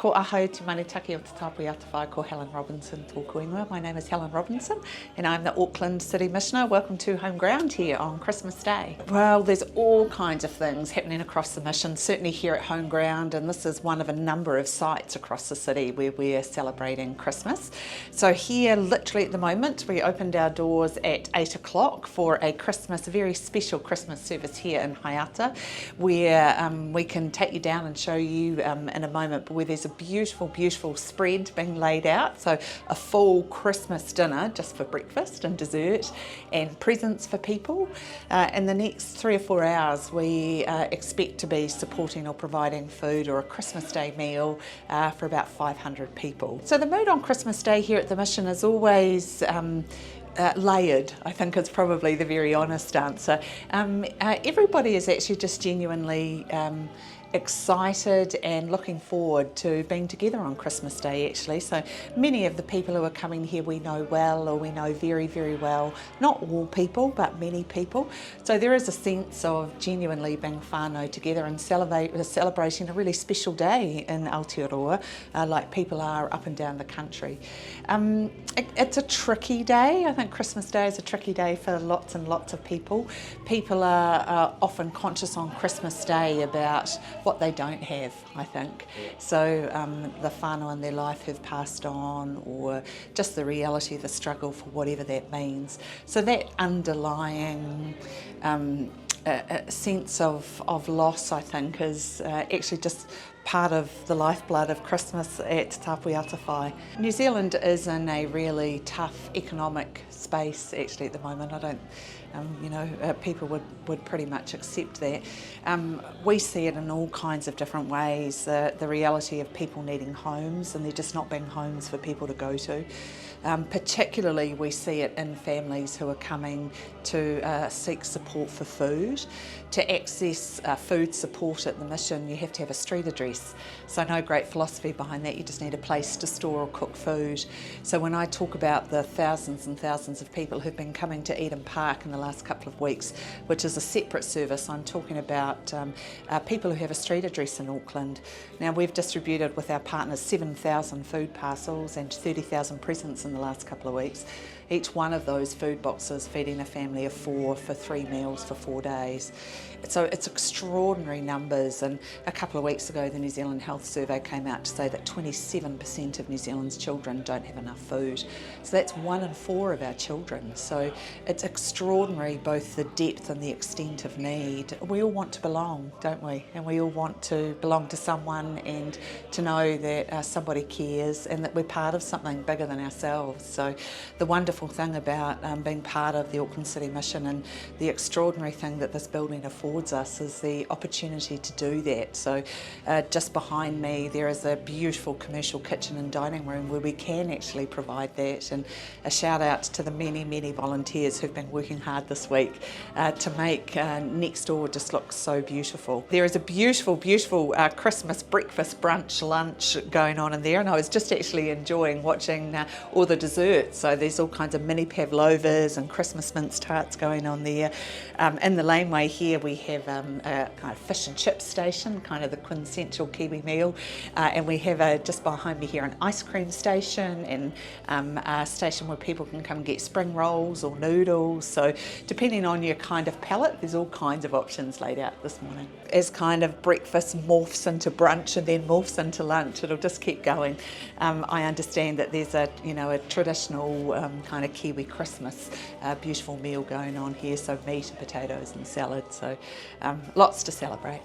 Ko ahau te manitaki o te tāpui atawhai ko Helen Robinson tōku ingoa. My name is Helen Robinson and I'm the Auckland City Missioner. Welcome to Home Ground here on Christmas Day. Well, there's all kinds of things happening across the mission, certainly here at Home Ground, and this is one of a number of sites across the city where we're celebrating Christmas. So here, literally at the moment, we opened our doors at 8 o'clock for a very special Christmas service here in Haiata, where we can take you down and show you in a moment, but where there's a beautiful spread being laid out. So a full Christmas dinner just for breakfast and dessert and presents for people. In the next 3 or 4 hours, we expect to be supporting or providing food or a Christmas Day meal for about 500 people. So the mood on Christmas Day here at the mission is always layered, I think is probably the very honest answer. Everybody is actually just genuinely excited and looking forward to being together on Christmas Day actually. So many of the people who are coming here we know well, or we know very well, not all people but many people. So there is a sense of genuinely being whānau together and celebrating a really special day in Aotearoa, like people are up and down the country. It's a tricky day. I think Christmas Day is a tricky day for lots and lots of people. People are often conscious on Christmas Day about what they don't have, I think. So the whānau in their life have passed on, or just the reality of the struggle for whatever that means. So that underlying sense of loss, I think, is actually just part of the lifeblood of Christmas at Tāpui Atawhai. New Zealand is in a really tough economic space actually at the moment. I don't, people would pretty much accept that. We see it in all kinds of different ways. The reality of people needing homes and there just not being homes for people to go to. Particularly we see it in families who are coming to seek support for food. To access food support at the mission, you have to have a street address. So no great philosophy behind that, you just need a place to store or cook food. So when I talk about the thousands and thousands of people who've been coming to Eden Park in the last couple of weeks, which is a separate service, I'm talking about people who have a street address in Auckland. Now we've distributed with our partners 7,000 food parcels and 30,000 presents in the last couple of weeks. Each one of those food boxes feeding a family of 4 for 3 meals for 4 days. So it's extraordinary numbers, and a couple of weeks ago the New Zealand Health Survey came out to say that 27% of New Zealand's children don't have enough food. So that's 1 in 4 of our children. So it's extraordinary, both the depth and the extent of need. We all want to belong, don't we? And we all want to belong to someone and to know that somebody cares and that we're part of something bigger than ourselves. So the wonderful thing about being part of the Auckland City Mission, and the extraordinary thing that this building affords us, is the opportunity to do that. So just behind me there is a beautiful commercial kitchen and dining room where we can actually provide that, and a shout out to the many volunteers who've been working hard this week to make next door just look so beautiful. There is a beautiful Christmas breakfast, brunch, lunch going on in there, and I was just actually enjoying watching all the desserts. So there's all kinds of mini pavlovas and Christmas mince tarts going on there. In the laneway here we have a kind of fish and chip station, kind of the quintessential Kiwi meal, and we have just behind me here an ice cream station, and a station where people can come and get spring rolls or noodles. So depending on your kind of palate, there's all kinds of options laid out this morning. As kind of breakfast morphs into brunch and then morphs into lunch, it'll just keep going. I understand that there's a traditional kind of Kiwi Christmas beautiful meal going on here, so meat and potatoes and salad, so lots to celebrate.